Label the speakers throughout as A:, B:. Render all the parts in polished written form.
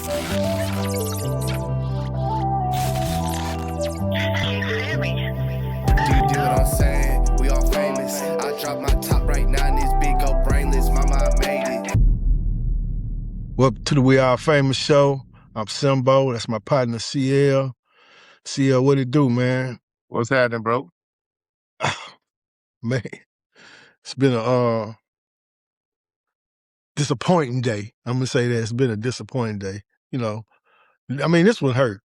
A: Do you get what I'm saying? We all famous. I drop my top right now and this big old brainless. Mama, I made it.
B: Welcome to the We All Famous show. I'm Simbo. That's my partner, CL. CL, what it do, man?
C: What's happening, bro?
B: Man, it's been a disappointing day. I'm going to say that. It's been a disappointing day. You know, I mean, this one hurt.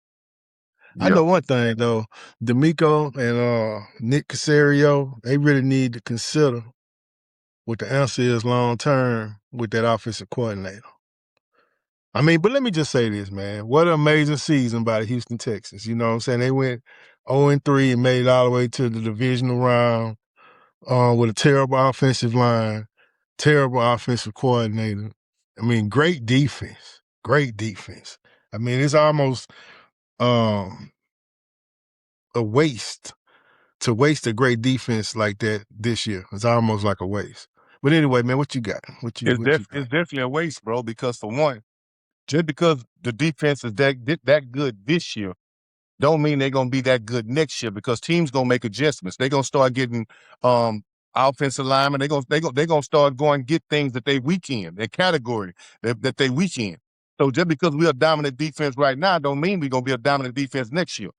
B: I know one thing, though. D'Amico and Nick Caserio, they really need to consider what the answer is long-term with that offensive coordinator. I mean, but let me just say this, man. What an amazing season by the Houston Texans. You know what I'm saying? They went 0-3 and made it all the way to the divisional round with a terrible offensive line, terrible offensive coordinator. I mean, great defense. Great defense. I mean, it's almost a waste to waste a great defense like that this year. It's almost like a waste. But anyway, man, what you got? What you
C: It's definitely a waste, bro, because for one, just because the defense is that good this year, don't mean they're gonna be that good next year, because teams gonna make adjustments. They're gonna start getting offensive linemen. They're gonna start going get things that they weak in, their category that they weak in. So just because we're a dominant defense right now, don't mean we're gonna be a dominant defense next year.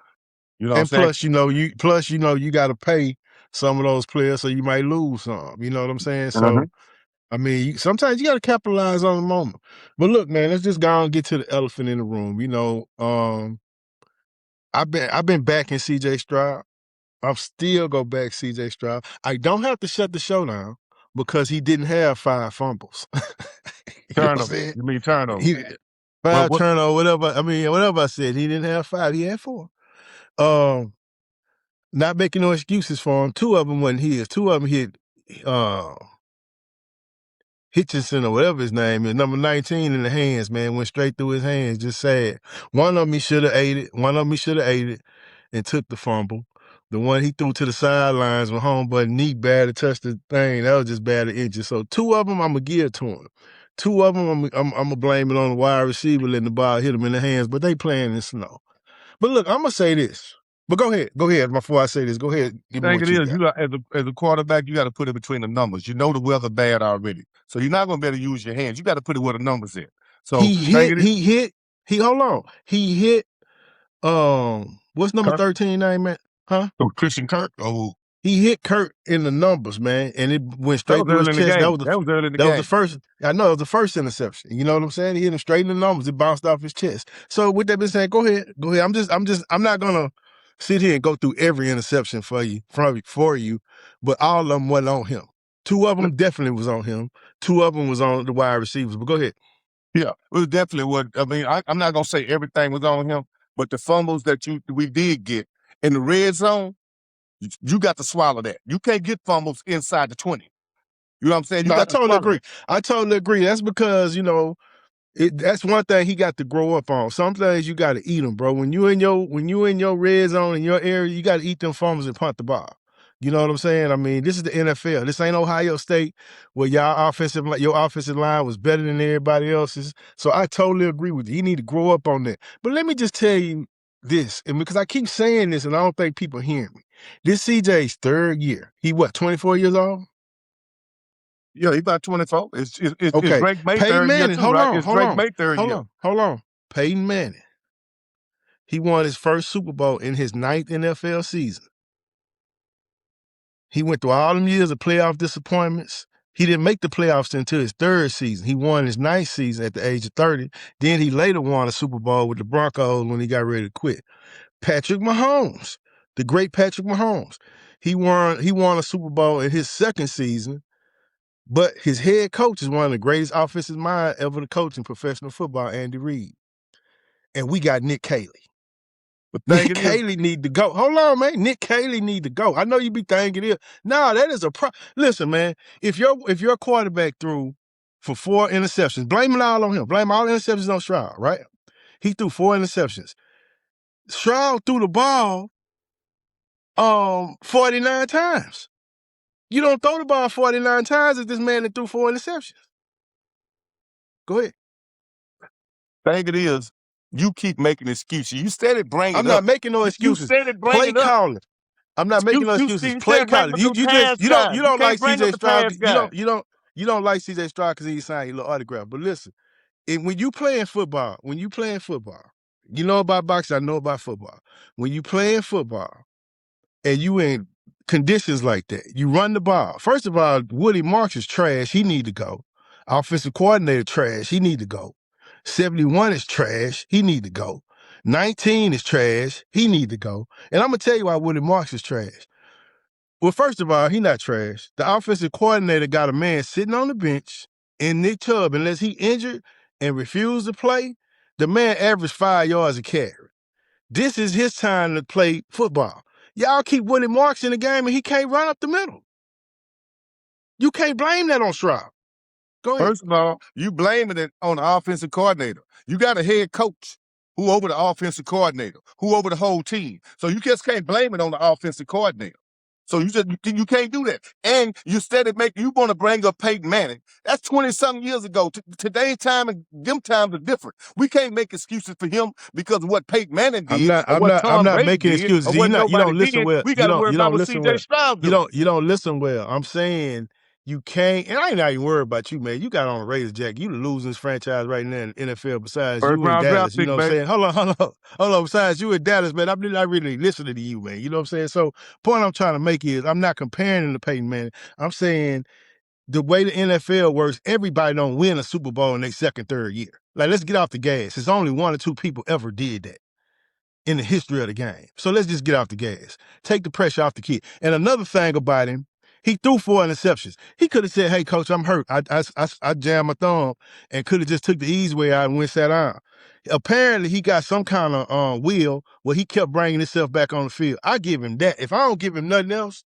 C: You know what I'm saying?
B: Plus, you got to pay some of those players, so you might lose some. You know what I'm saying? So, I mean, sometimes you got to capitalize on the moment. But look, man, let's just go and get to the elephant in the room. You know, I've been backing C.J. Stroud. I'm still go back C.J. Stroud. I don't have to shut the show down because he didn't have 5 fumbles.
C: Turnover. You mean turnover?
B: 5 turnover, whatever. I mean, whatever I said, he didn't have 5. He had 4. Not making no excuses for him. 2 of them wasn't his. 2 of them hit Hitchinson or whatever his name is, number 19 in the hands, man. Went straight through his hands, just sad. One of them he should have ate it. One of them he should have ate it and took the fumble. The one he threw to the sidelines with homeboy knee bad to touch the thing, that was just bad to injure. So 2 of them I'm going to give to him. 2 of them I'm going to blame it on the wide receiver letting the ball hit him in the hands, but they playing in snow. But look, I'm going to say this. But go ahead. Before I say this, go ahead. Give me what you got.
C: You got, as a quarterback, you got to put it between the numbers. You know the weather bad already, so you're not going to be able to use your hands. You got to put it where the numbers is. So
B: He hit. What's number
C: Kirk?
B: 13 name, man? Huh?
C: So Christian Kirk? Oh.
B: He hit Kirk in the numbers, man, and it went straight through his chest. That was early in the game. That was the first. I know it was the first interception. You know what I'm saying? He hit him straight in the numbers. It bounced off his chest. So with that being said, go ahead. I'm not gonna sit here and go through every interception for you, but all of them wasn't on him. 2 of them definitely was on him. 2 of them was on the wide receivers. But go ahead.
C: Yeah, it was definitely what I mean. I'm not gonna say everything was on him, but the fumbles that we did get in the red zone, you got to swallow that. You can't get fumbles inside the 20. You know what I'm saying?
B: I totally agree. I totally agree. That's because, you know, that's one thing he got to grow up on. Some things you got to eat them, bro. When you in your red zone in your area, you got to eat them fumbles and punt the ball. You know what I'm saying? I mean, this is the NFL. This ain't Ohio State where your offensive line was better than everybody else's. So I totally agree with you. You need to grow up on that. But let me just tell you this, and because I keep saying this and I don't think people hear me. This CJ's 3rd year. He 24 years old?
C: Yeah, he's about 24. It's
B: okay.
C: Drake May
B: Peyton
C: 3rd
B: Manning,
C: year too, right? It's Drake May 3rd year.
B: Hold on. Peyton Manning. He won his first Super Bowl in his 9th NFL season. He went through all them years of playoff disappointments. He didn't make the playoffs until his 3rd season. He won his 9th season at the age of 30. Then he later won a Super Bowl with the Broncos when he got ready to quit. Patrick Mahomes, the great Patrick Mahomes. He won a Super Bowl in his 2nd season, but his head coach is one of the greatest offensive minds ever to coach in professional football, Andy Reid. And we got Nick Caley. But Nick Caley need to go. Hold on, man. Nick Caley need to go. I know you be thinking it is. No, that is a listen, man. If your quarterback threw for 4 interceptions, blame it all on him. Blame all the interceptions on Stroud, right? He threw 4 interceptions. Stroud threw the ball 49 times. You don't throw the ball 49 times if this man that threw 4 interceptions. Go ahead.
C: Thing it is, you keep making excuses. You started bringing
B: I'm
C: it up.
B: not making no
C: You
B: excuses.
C: started
B: Play
C: bringing up.
B: calling. I'm not making no excuses.
C: You
B: Play
C: started bringing
B: calling.
C: up
B: You
C: the
B: just
C: past guys.
B: you
C: You
B: don't
C: can't
B: like
C: bring up
B: CJ
C: the
B: Stroud.
C: past guys.
B: You don't like CJ Stroud because he signed your little autograph. But listen, when you playing football, you know about boxing. I know about football. When you playing football and you in conditions like that, you run the ball. First of all, Woody Marks is trash. He need to go. Offensive coordinator trash. He need to go. 71 is trash. He need to go. 19 is trash. He need to go. And I'm gonna tell you why Woody Marks is trash. Well, first of all, he not trash. The offensive coordinator got a man sitting on the bench in Nick Chubb, unless he injured and refused to play, the man averaged 5 yards a carry. This is his time to play football. Y'all keep Woody Marks in the game and he can't run up the middle. You can't blame that on Stroud. Go ahead.
C: First of all, you blaming it on the offensive coordinator. You got a head coach who over the offensive coordinator, who over the whole team. So you just can't blame it on the offensive coordinator. So you can't do that. And you you want to bring up Peyton Manning. That's 20-something years ago. Today's time and them times are different. We can't make excuses for him because of what Peyton Manning did or what
B: I'm
C: Tom
B: not
C: Brady
B: making
C: did
B: excuses.
C: or what
B: You
C: nobody
B: don't listen
C: did.
B: well.
C: We got to worry
B: You
C: about
B: don't
C: what
B: listen well.
C: CJ Stroud doing.
B: You don't listen well. I'm saying you can't, and I ain't even worried about you, man. You got on a Raiders jack. You the losing franchise right now in the NFL besides
C: First
B: you in
C: round
B: Dallas.
C: draft
B: You
C: pick,
B: know what I'm
C: baby.
B: saying? Hold on. Besides you in Dallas, man, I'm not really listening to you, man. You know what I'm saying? So point I'm trying to make is I'm not comparing him to Peyton Manning. I'm saying the way the NFL works, everybody don't win a Super Bowl in their second, third year. Like, let's get off the gas. It's only 1 or 2 people ever did that in the history of the game. So let's just get off the gas. Take the pressure off the kid. And another thing about him, he threw 4 interceptions. He could have said, "Hey, coach, I'm hurt. I jammed my thumb," and could have just took the easy way out and went sat down. Apparently, he got some kind of wheel where he kept bringing himself back on the field. I give him that. If I don't give him nothing else,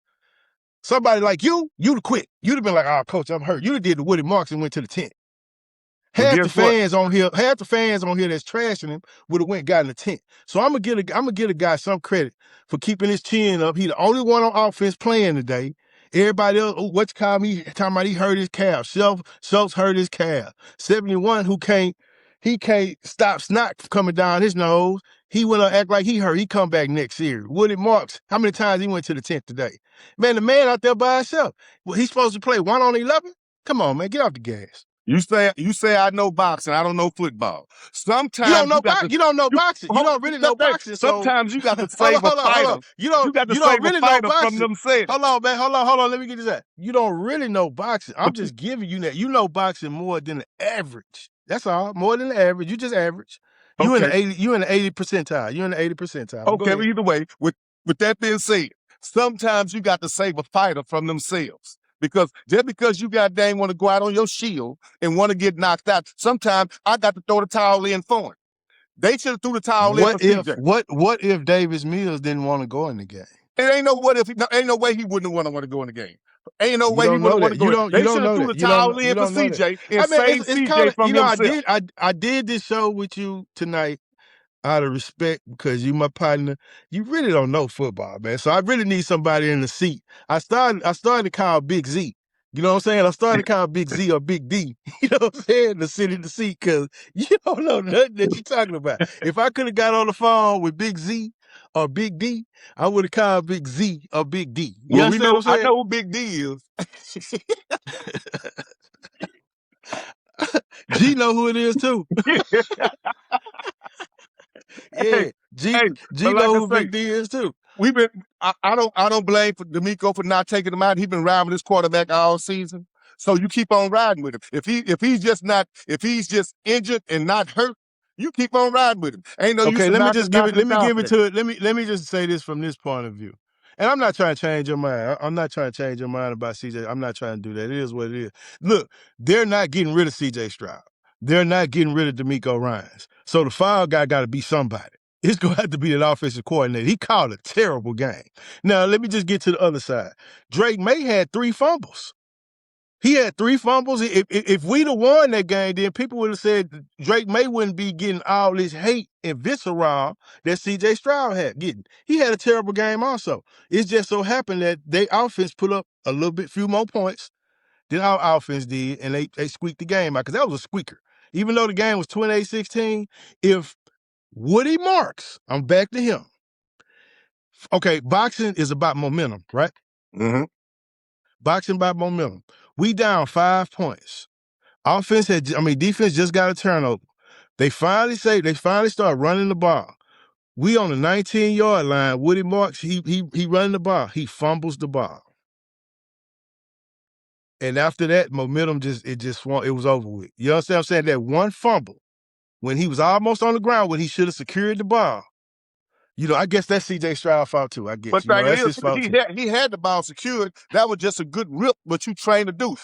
B: somebody like you'd have quit. You'd have been like, "Oh, coach, I'm hurt." You'd have did the Woody Marks and went to the tent.
C: But
B: Half
C: guess
B: the
C: what?
B: fans on here that's trashing him would have went and got in the tent. So I'm gonna give a guy some credit for keeping his chin up. He the only one on offense playing today. Everybody else, what's called me talking about he hurt his calf. Schultz hurt his calf. 71 he can't stop snot from coming down his nose. He went to act like he hurt. He come back next year. Woody Marks, how many times he went to the tent today? Man, the man out there by himself. Well, he's supposed to play 1 on 11? Come on, man, get off the gas.
C: You say I know boxing. I don't know football. Sometimes
B: You don't know
C: got to.
B: You don't know boxing. You don't really know boxing. So
C: Sometimes you got to save a fighter.
B: You
C: You got to
B: don't
C: save a
B: really know
C: fighter from
B: boxing.
C: themselves.
B: Hold on, man. Hold on. Let me get this out. You don't really know boxing. I'm just giving you that. You know boxing more than the average. That's all. More than the average. You just average. You in the 80 percentile. You're in the 80 percentile.
C: Okay, but either way, with that being said, sometimes you got to save a fighter from themselves. Because just because you goddamn want to go out on your shield and want to get knocked out, sometimes I got to throw the towel in for him. They should have threw the towel in for CJ.
B: What if Davis Mills didn't want to go in the game?
C: It ain't no what if. Ain't no way he wouldn't want to go in the game. Ain't no way he wouldn't want to go. They should have threw the towel in for CJ and saved CJ from himself.
B: I did this show with you tonight out of respect because you my partner. You really don't know football, man. So I really need somebody in the seat. I started to call Big Z. You know what I'm saying? I started to call Big Z or Big D. You know what I'm saying? To sit in the seat because you don't know nothing that you're talking about. If I could have got on the phone with Big Z or Big D, I would have called Big Z or Big D. You understand what I'm saying?
C: I know who Big D is.
B: G know who it is too. Yeah, G know who Big D is too.
C: I don't blame D'Amico for not taking him out. He's been riding with his quarterback all season. So you keep on riding with him. If he's just injured and not hurt, you keep on riding with him. Ain't no use.
B: Okay, let me just say this from this point of view. And I'm not trying to change your mind. I'm not trying to change your mind about CJ. I'm not trying to do that. It is what it is. Look, they're not getting rid of CJ Stroud. They're not getting rid of D'Amico Ryans. So the foul guy got to be somebody. It's going to have to be an offensive coordinator. He called a terrible game. Now, let me just get to the other side. Drake May had 3 fumbles. He had 3 fumbles. If we'd have won that game, then people would have said Drake May wouldn't be getting all this hate and visceral that C.J. Stroud had getting. He had a terrible game also. It just so happened that their offense put up a little bit few more points than our offense did, and they squeaked the game out because that was a squeaker. even though the game was 28-16, if Woody Marks, I'm back to him. Okay, boxing is about momentum, right?
C: Mm-hmm.
B: Boxing about momentum. We down 5 points. Defense just got a turnover. They finally start running the ball. We on the 19-yard line. Woody Marks, he running the ball. He fumbles the ball. And after that, momentum it was over with. You understand what I'm saying? That one fumble, when he was almost on the ground, when he should have secured the ball. I guess that's C.J. Stroud fault too. I guess.
C: But thing
B: That's
C: is,
B: his fault too.
C: he had the ball secured. That was just a good rip, what you trained to do.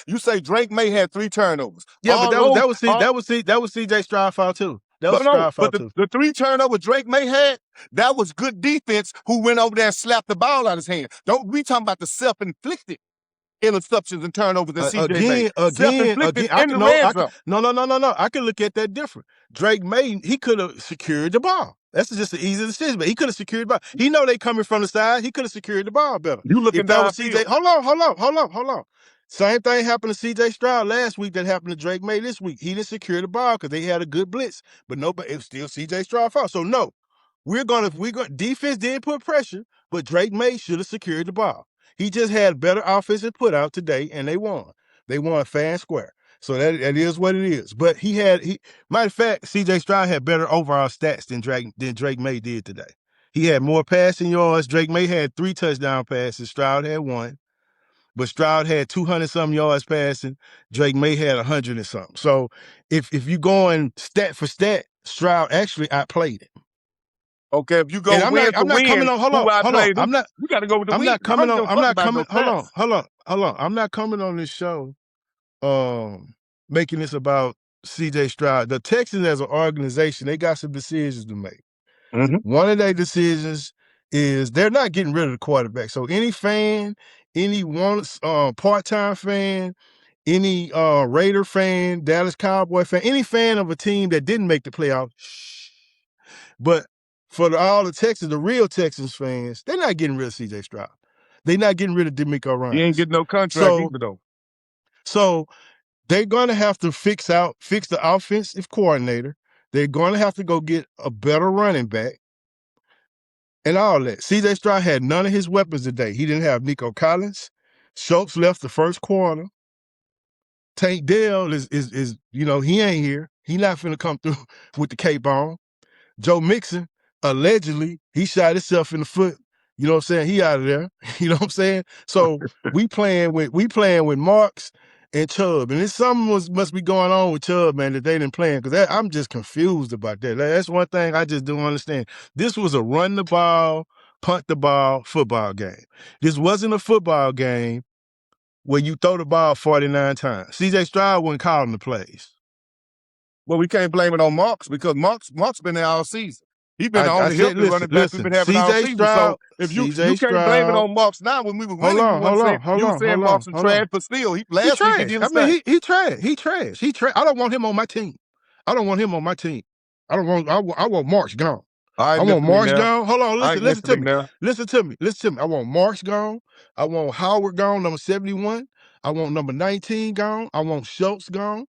C: You say Drake May had 3 turnovers.
B: Yeah, but that was C.J. Stroud fault too. That was Stroud fault too.
C: The 3 turnovers Drake May had, that was good defense who went over there and slapped the ball out of his hand. Don't we talking about the self-inflicted interceptions and turnovers that CJ made. Self-inflicted in the red zone.
B: No. I can look at that different. Drake May, he could have secured the ball. That's just the easy decision, but he could have secured the ball. He know they coming from the side. He could have secured the ball better.
C: You looking
B: if that
C: down
B: was CJ. Hold on. Same thing happened to CJ Stroud last week that happened to Drake May this week. He didn't secure the ball because they had a good blitz, but nobody. It was still CJ Stroud fault. So no, defense did put pressure, but Drake May should have secured the ball. He just had better offensive put out today, and they won. They won fair and square. So that is what it is. But matter of fact, C.J. Stroud had better overall stats than Drake May did today. He had more passing yards. Drake May had 3 touchdown passes. Stroud had 1. But Stroud had 200-something yards passing. Drake May had 100 and something. So if you going stat for stat, Stroud actually outplayed him.
C: Okay, if you go win for win,
B: hold on.
C: You got to go with the win.
B: Hold on. I'm not coming on this show making this about C.J. Stroud. The Texans as an organization, they got some decisions to make.
C: Mm-hmm.
B: One of their decisions is they're not getting rid of the quarterback. So any fan, any part-time fan, any Raider fan, Dallas Cowboy fan, any fan of a team that didn't make the playoffs, but for all the Texans, the real Texans fans, they're not getting rid of C.J. Stroud. They're not getting rid of DeMeco Ryans.
C: He ain't getting no contract either, though.
B: So they're going to have to fix the offensive coordinator. They're going to have to go get a better running back and all that. C.J. Stroud had none of his weapons today. He didn't have Nico Collins. Schultz left the first quarter. Tank Dell is he ain't here. He not finna come through with the cape on. Joe Mixon, allegedly, he shot himself in the foot. You know what I'm saying? He out of there. You know what I'm saying? So we playing with Marks and Chubb. And something must be going on with Chubb, man, that they didn't play him. Because I'm just confused about that. That's one thing I just don't understand. This was a run the ball, punt the ball football game. This wasn't a football game where you throw the ball 49 times. C.J. Stroud wasn't calling the plays.
C: Well, we can't blame it on Marks because Marks been there all season. He's been the only healthy running back we've been having all season. So if you can't blame it on Marks now when we were winning, you were saying Marks was trash, but still, last week he did the same.
B: He trash. I don't want him on my team. I don't want Marks gone. I want Marks gone. Hold on, listen to me. Listen to me. I want Marks gone. I want Howard gone, number 71. I want number 19 gone. I want Schultz gone.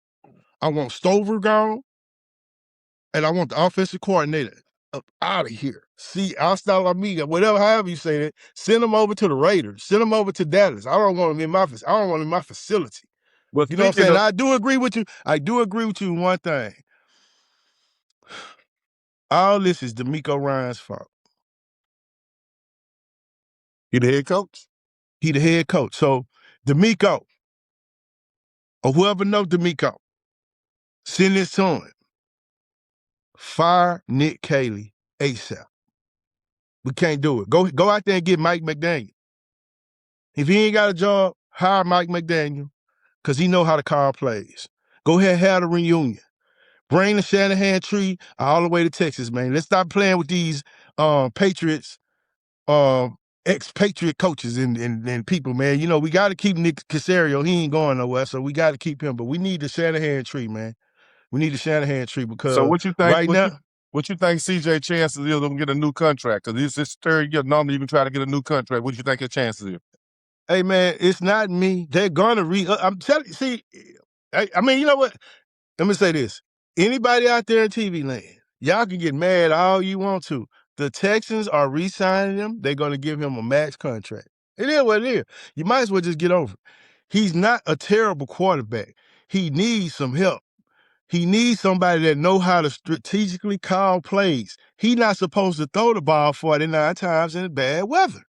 B: I want Stover gone. And I want the offensive coordinator up out of here. See, hasta la amiga, however you say that. Send them over to the Raiders. Send them over to Dallas. I don't want them in my facility.
C: Well,
B: you know what I'm saying? I do agree with you. In one thing. All this is DeMeco Ryans' fault.
C: He the head coach?
B: He the head coach. So DeMeco, or whoever knows DeMeco, send this to him. Fire Nick Caley ASAP. We can't do it. Go out there and get Mike McDaniel. If he ain't got a job, hire Mike McDaniel because he know how to call plays. Go ahead and have the reunion. Bring the Shanahan tree all the way to Texas, man. Let's stop playing with these Patriots, ex-Patriot coaches and people, man. You know, we got to keep Nick Caserio. He ain't going nowhere, so we got to keep him. But we need the Shanahan tree, man. We need the Shanahan tree because
C: what you think,
B: right now,
C: what you think CJ chances is of get a new contract? Because it's his third year. Normally, you can try to get a new contract. What do you think his chances is?
B: Hey, man, it's not me. They're going to I'm telling you, see, I mean, you know what? let me say this. Anybody out there in TV land, y'all can get mad all you want to. The Texans are re-signing him. They're going to give him a max contract. It is what it is. You might as well just get over it. He's not a terrible quarterback. He needs some help. He needs somebody that know how to strategically call plays. He's not supposed to throw the ball 49 times in bad weather.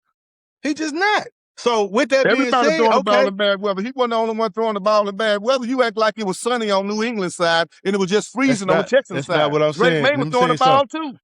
B: He just not. So with that being
C: Everybody
B: said,
C: throwing the ball
B: okay.
C: in bad weather. He wasn't the only one throwing the ball in bad weather. You act like it was sunny on New England side and it was just freezing on the Texans
B: That's not
C: side.
B: what I'm
C: Drake
B: saying.
C: May
B: Let
C: was
B: me
C: throwing
B: tell
C: the
B: you
C: ball
B: something.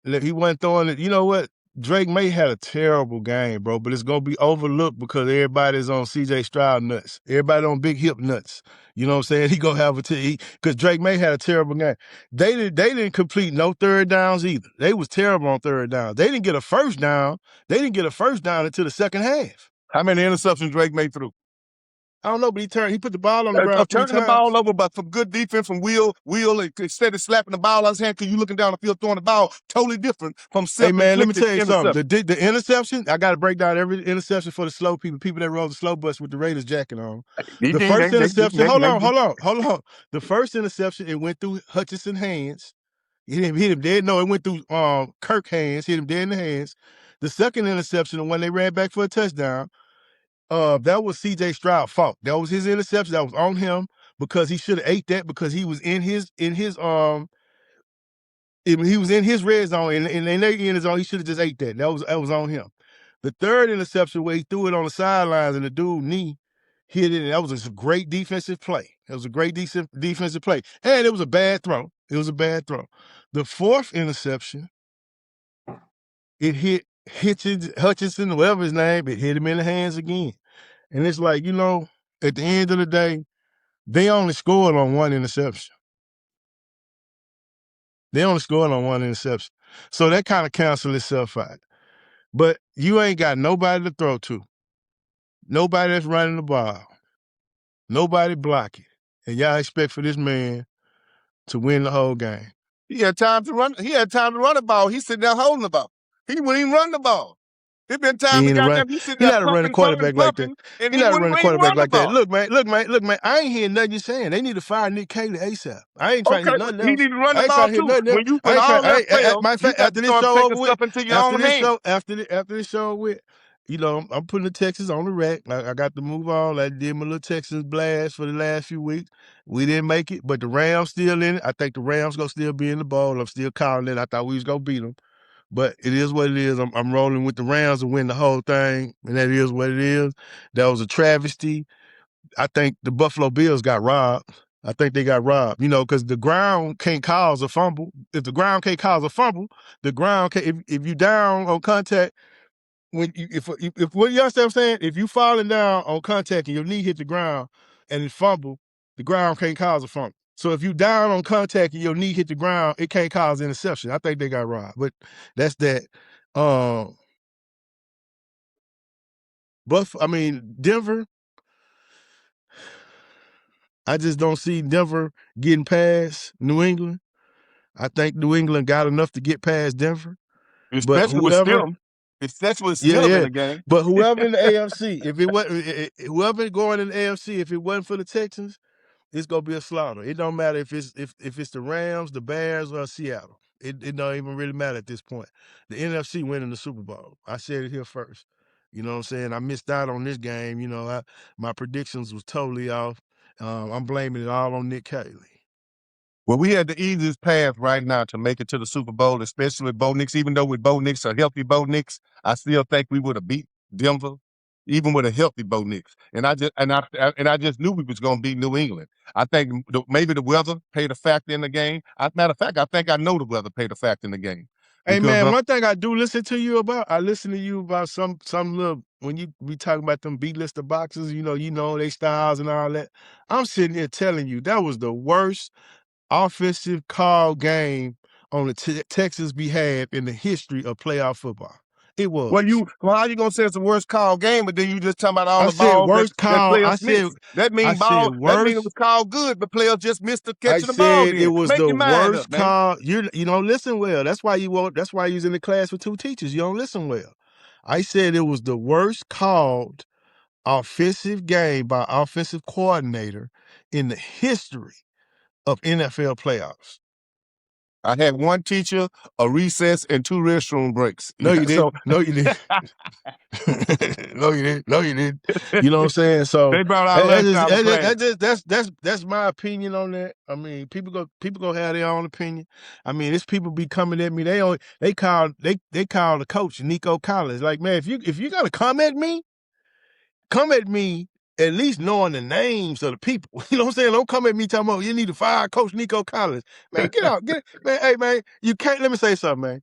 C: too.
B: He wasn't throwing it. You know what? Drake May had a terrible game, bro, but it's gonna be overlooked because everybody's on CJ Stroud nuts. Everybody on big hip nuts. You know what I'm saying? He gonna have because Drake May had a terrible game. They didn't complete no third downs either. They was terrible on third down. They didn't get a first down. They didn't get a first down until the second half.
C: How many interceptions Drake May threw?
B: I don't know, but he put the ball on the ground 3
C: Turning the
B: times.
C: ball over, but from good defense from Will, instead of slapping the ball out of his hand because you looking down the field throwing the ball, totally different from
B: Hey, man, let me
C: self-inflicted
B: tell you something.
C: interception.
B: The interception, I got to break down every interception for the slow people that roll the slow bus with the Raiders jacket on. The first interception, hold on. The first interception, it went through Hutchinson's hands. He didn't hit him dead. No, it went through Kirk's hands, hit him dead in the hands. The second interception, the one they ran back for a touchdown, that was CJ Stroud's fault. That was his interception. That was on him because he should have ate that because he was in his he was in his red zone and in their end zone. He should have just ate that. That was on him. The third interception where he threw it on the sidelines and the dude knee hit it. And that was a great defensive play. It was a great defensive play. And it was a bad throw. The fourth interception, it hit Hutchinson, whatever his name, it hit him in the hands again. And it's like, at the end of the day, they only scored on one interception. So that kind of canceled itself out. But you ain't got nobody to throw to. Nobody that's running the ball. Nobody blocking. And y'all expect for this man to win the whole game.
C: He had time to run. He had time to run the ball. He's sitting there holding the ball. He wouldn't even run the ball. There's been times he got there, he's sitting there
B: not a running quarterback like that.
C: and
B: He's
C: he
B: not a
C: wouldn't
B: running
C: even
B: quarterback
C: run the
B: like that.
C: ball.
B: Look, man, I ain't hearing nothing you're saying. They need to fire Nick Caley ASAP. I ain't trying to hear nothing else.
C: He need to run the
B: I ain't
C: ball
B: trying to hear
C: too.
B: nothing else.
C: When all else fails,
B: Matter of
C: you
B: fact,
C: got
B: after
C: to
B: this
C: start
B: show
C: taking
B: over with,
C: stuff into your own hands.
B: after this show with, I'm putting the Texans on the rack. I got to move on. I did my little Texans blast for the last few weeks. We didn't make it, but the Rams still in it. I think the Rams gonna still be in the bowl. I'm still calling it. I thought we was gonna beat them. But it is what it is. I'm rolling with the Rams to win the whole thing, and that is what it is. That was a travesty. I think the Buffalo Bills got robbed. I think they got robbed, because the ground can't cause a fumble. If the ground can't cause a fumble, the ground can. If you down on contact, what you understand what I'm saying? If you falling down on contact and your knee hit the ground and it fumble, the ground can't cause a fumble. So if you down on contact and your knee hit the ground, it can't cause interception. I think they got robbed, but that's that. Denver. I just don't see Denver getting past New England. I think New England got enough to get past Denver.
C: Especially with Stidham in the game.
B: But whoever in the AFC, whoever going in the AFC, if it wasn't for the Texans, it's gonna be a slaughter. It don't matter if it's the Rams, the Bears, or Seattle. It don't even really matter at this point. The NFC winning the Super Bowl. I said it here first. You know what I'm saying? I missed out on this game. My predictions was totally off. I'm blaming it all on Nick Caley.
C: Well, we had the easiest path right now to make it to the Super Bowl, especially with Bo Nix. Even though with Bo Nix, a healthy Bo Nix, I still think we would have beat Denver, even with a healthy Bo Nix. And I just knew we was going to beat New England. I think maybe the weather played a factor in the game. Matter of fact, I think I know the weather played a factor in the game.
B: Hey man, one thing I do listen to you about, I listen to you about some little when you be talking about them B-lister boxers, you know they styles and all that. I'm sitting here telling you that was the worst offensive call game on the Texas behalf in the history of playoff football. It was.
C: Well, how you gonna say it's the worst call game, but then you just talking about all the balls
B: that players
C: missed? That means it was called good, but players just missed the catching the ball.
B: It was the worst call. You don't listen well. That's why you was in the class with two teachers. You don't listen well. I said it was the worst called offensive game by offensive coordinator in the history of NFL playoffs.
C: I had one teacher, a recess, and 2 restroom breaks.
B: No, you
C: So
B: didn't. No, you didn't. No, you didn't. No, you didn't. You know what I'm saying? So
C: they brought our lunchtime to class.
B: that's my opinion on that. I mean, people go have their own opinion. I mean, it's people be coming at me. They call the coach Nico Collins. Like, man, if you gotta come at me at least knowing the names of the people. You know what I'm saying? Don't come at me talking about you need to fire Coach Nico Collins. Man, get out. Man, hey man, you can't let me say something, man.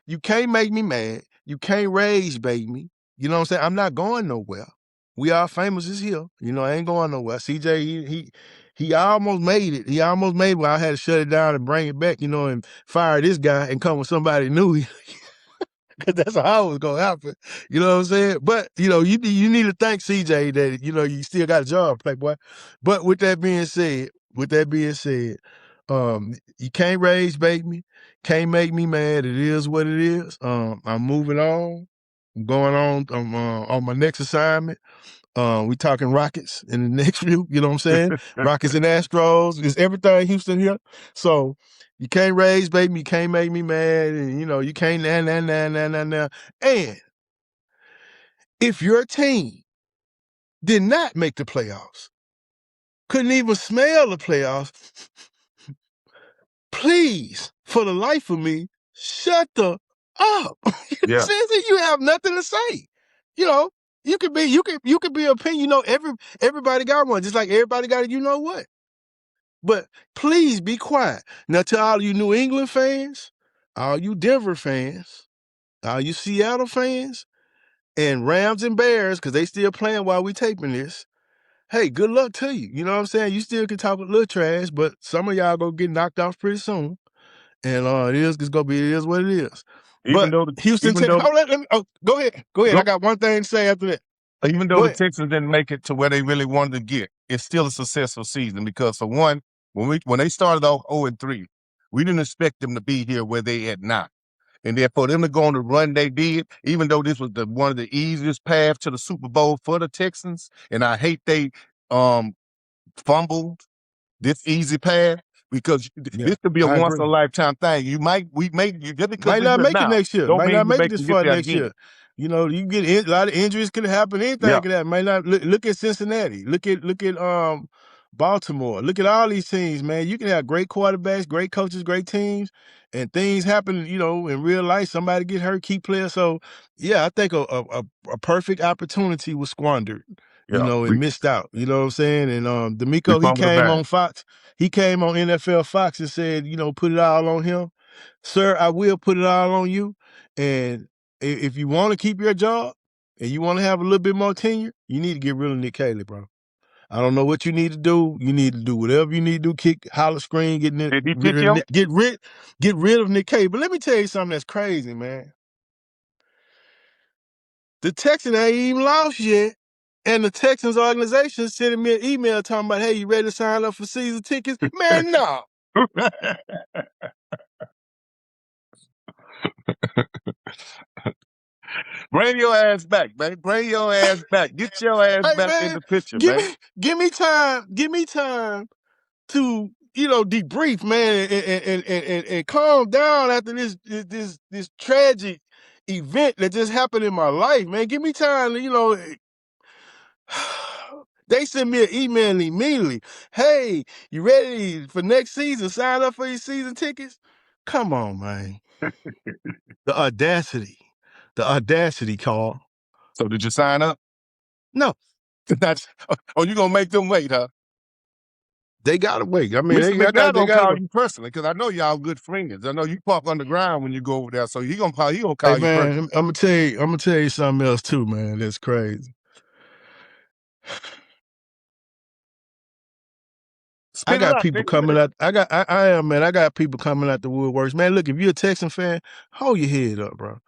B: You can't make me mad. You can't rage bait me. You know what I'm saying? I'm not going nowhere. We Are Famous is here. You know, I ain't going nowhere. CJ, he almost made it. He almost made it where I had to shut it down and bring it back, you know, and fire this guy and come with somebody new. Because that's how it was going to happen. You know what I'm saying? But, you know, you need to thank CJ that, you know, you still got a job, Playboy. But with that being said, you can't rage bait me, can't make me mad. It is what it is. I'm moving on. I'm going on my next assignment. We talking Rockets in the next few, you know what I'm saying? Rockets and Astros. It's everything Houston here. So you can't rage bait me, you can't make me mad, and you know, you can't nah. And if your team did not make the playoffs, couldn't even smell the playoffs, please, for the life of me, shut the up. You know what I'm saying? You have nothing to say. You know, you could be opinion. You know, everybody got one, just like everybody got a you know what. But please be quiet. Now, to all you New England fans, all you Denver fans, all you Seattle fans, and Rams and Bears, because they still playing while we taping this, hey, good luck to you. You know what I'm saying? You still can talk a little trash, but some of y'all gonna get knocked off pretty soon. And it is what it is.
C: Even
B: But
C: though
B: Houston Texans, go ahead. I got one thing to say after that.
C: Even though the Texans didn't make it to where they really wanted to get, it's still a successful season because, for one, when they started off 0-3, we didn't expect them to be here where they at now. And then for them to go on the run they did, even though this was one of the easiest paths to the Super Bowl for the Texans, and I hate they fumbled this easy path because this could be a once in a lifetime thing. Just because
B: might not make it next year.
C: Don't
B: might
C: mean
B: not make
C: you
B: it this
C: can get
B: far
C: there
B: next
C: again.
B: year. You know, you get a lot of injuries could happen. Anything could happen. Might not look at Cincinnati. Look at Baltimore. Look at all these teams, man. You can have great quarterbacks, great coaches, great teams, and things happen. You know, in real life, somebody get hurt, keep playing. So, yeah, I think a perfect opportunity was squandered. You know, and missed out. You know what I'm saying? And D'Amico, he came on Fox. He came on NFL Fox and said, you know, put it all on him. Sir, I will put it all on you. And if you want to keep your job and you want to have a little bit more tenure, you need to get rid of Nick Caley, bro. I don't know what you need to do. You need to do whatever you need to do. Kick, holler, screen, get rid of Nick Caley. But let me tell you something that's crazy, man. The Texans ain't even lost yet. And the Texans organization sending me an email talking about, hey, you ready to sign up for season tickets? Man, no.
C: Bring your ass back, man. Bring your ass back. Get your ass back in the picture, man.
B: Give me time to, you know, debrief, man, and calm down after this tragic event that just happened in my life, man. Give me time to, you know. They sent me an email immediately. Hey, you ready for next season? Sign up for your season tickets? Come on, man. The audacity, Carl.
C: So did you sign up?
B: No.
C: You gonna make them wait, huh?
B: They gotta wait. I mean,
C: Mr. McNabb gonna call you personally because I know y'all good friends. I know you park underground when you go over there, so he gonna call you personally.
B: I'm gonna tell you something else too, man. That's crazy. I got people coming out. I got people coming out the woodworks. Man, look, if you're a Texan fan, hold your head up, bro.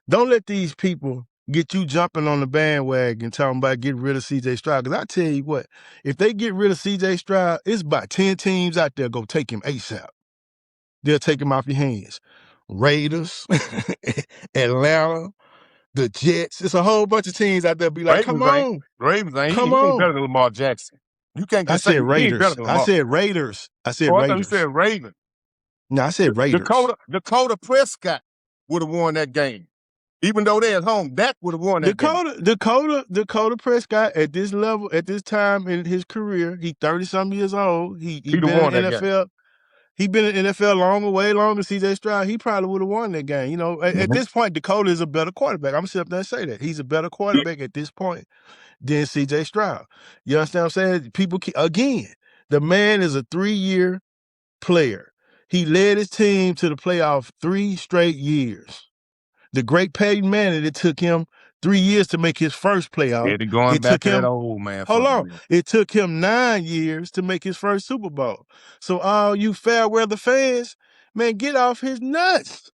B: Don't let these people get you jumping on the bandwagon talking about getting rid of CJ Stroud. Because I tell you what, if they get rid of CJ Stroud, it's about 10 teams out there go take him ASAP. They'll take him off your hands. Raiders, Atlanta, the Jets. It's a whole bunch of teams out there be like, come on.
C: Ravens ain't.
B: Come
C: He ain't
B: on.
C: better than Lamar Jackson. You can't
B: I
C: just say
B: said
C: he ain't better
B: Raiders.
C: than
B: I
C: Lamar.
B: said Raiders. I said
C: Oh, I thought you
B: Raiders.
C: said Ravens.
B: No, I said Raiders.
C: Dakota Prescott would have won that game. Even though they're at home, Dak would have won that game.
B: Dakota Prescott at this level, at this time in his career, he 30-something years old. He
C: He'd have
B: been
C: won
B: in
C: that
B: the
C: game.
B: NFL. He been in the NFL way longer than CJ Stroud. He probably would have won that game. You know, at this point, Dakota is a better quarterback. I'm gonna sit up there and say that. He's a better quarterback at this point than CJ Stroud. You understand what I'm saying? People again, the man is a 3-year player. He led his team to the playoff 3 straight years. The great Peyton Manning, it took him 3 years to make his first playoff.
C: Yeah, they're going
B: It
C: back
B: took
C: to that
B: him,
C: old man.
B: hold on, it took him 9 years to make his first Super Bowl. So all you fair weather fans, man, get off his nuts.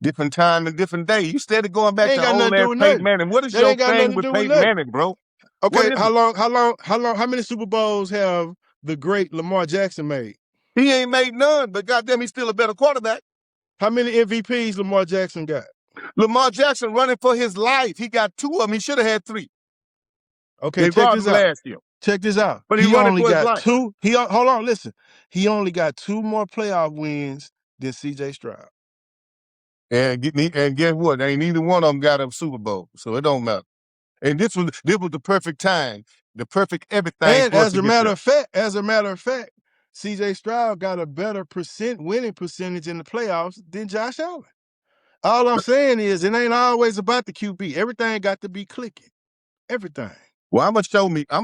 C: Different time and different day. You steady going back
B: Ain't
C: to
B: got
C: old
B: nothing to do
C: ass
B: with
C: Peyton
B: nothing.
C: Manning. What is
B: That
C: your
B: ain't got
C: thing
B: nothing to
C: with
B: do with
C: Peyton
B: nothing.
C: Manning, bro?
B: Okay,
C: What is
B: how many Super Bowls have the great Lamar Jackson made?
C: He ain't made none, but goddamn, he's still a better quarterback.
B: How many MVPs Lamar Jackson got?
C: Lamar Jackson running for his life. He got 2 of them. He should have had 3.
B: Okay,
C: They
B: check
C: robbed
B: this
C: him
B: out.
C: last year.
B: Check this out.
C: But he
B: He
C: running
B: only
C: for his
B: got
C: life.
B: 2. Hold on, listen. He only got 2 more playoff wins than CJ Stroud.
C: And guess what? Ain't neither one of them got a Super Bowl, so it don't matter. And this was the perfect time, the perfect everything
B: And
C: for us to get there.
B: as a matter of fact, CJ Stroud got a better winning percentage in the playoffs than Josh Allen. All I'm saying is it ain't always about the QB. Everything got to be clicking. Everything.
C: Well, I'm gonna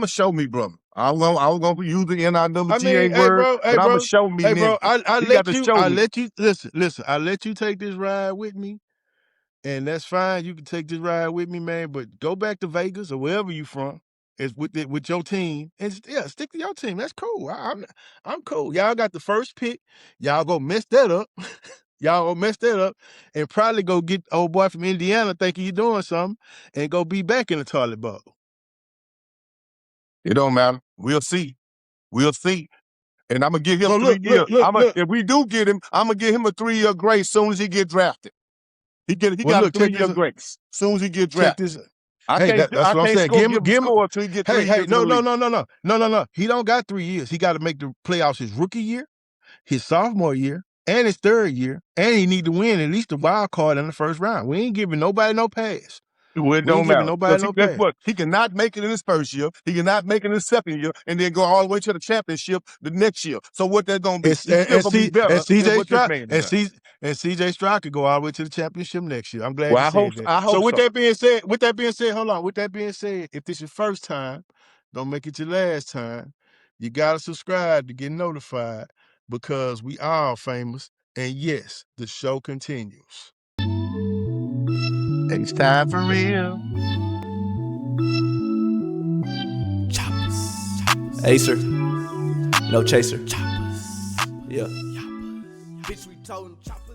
C: show me, brother. I was gonna use the NIWGA
B: I mean,
C: word, but I'm gonna show me,
B: hey, bro,
C: nigga.
B: I
C: You got
B: let
C: to
B: you,
C: show
B: I
C: me.
B: let you, listen, I let you take this ride with me, and that's fine. You can take this ride with me, man, but go back to Vegas or wherever you from, is with your team, and stick to your team. That's cool. I'm cool. Y'all got the first pick. Y'all go mess that up. Y'all go mess that up and probably go get old boy from Indiana thinking you're doing something and go be back in the toilet bowl.
C: It don't matter. We'll see. We'll see. And I'm gonna give him
B: So
C: 3 years.
B: look.
C: If we do get him, I'm gonna give him a 3-year grace soon as he get drafted. He
B: Well,
C: got a
B: look, check
C: 3-year
B: this.
C: grace soon as he get
B: Check
C: drafted.
B: this.
C: I
B: Hey,
C: can't
B: that's what I'm saying.
C: give him score until he get 3 years
B: No,
C: in the league.
B: no. He don't got 3 years. He got to make the playoffs his rookie year, his sophomore year, and his 3rd year, and he need to win at least the wild card in the first round. We ain't giving nobody no pass.
C: Well, it
B: We ain't
C: don't
B: giving
C: matter.
B: nobody no
C: Guess
B: pass.
C: what? He cannot make it in his first year. He cannot make it in his second year, and then go all the way to the championship the next year. So what that's gonna be? He's still gonna be better than what this man has done.
B: And CJ Stroud could go all the way to the championship next year. I'm glad
C: Well,
B: you said that.
C: I
B: So
C: hope
B: with
C: so.
B: that being said, hold on. With that being said, if this is your first time, don't make it your last time. You gotta subscribe to get notified because we are famous. And yes, the show continues.
C: It's time for real.
D: Acer, no chaser. Yeah.
A: Bitch, we told him chopper.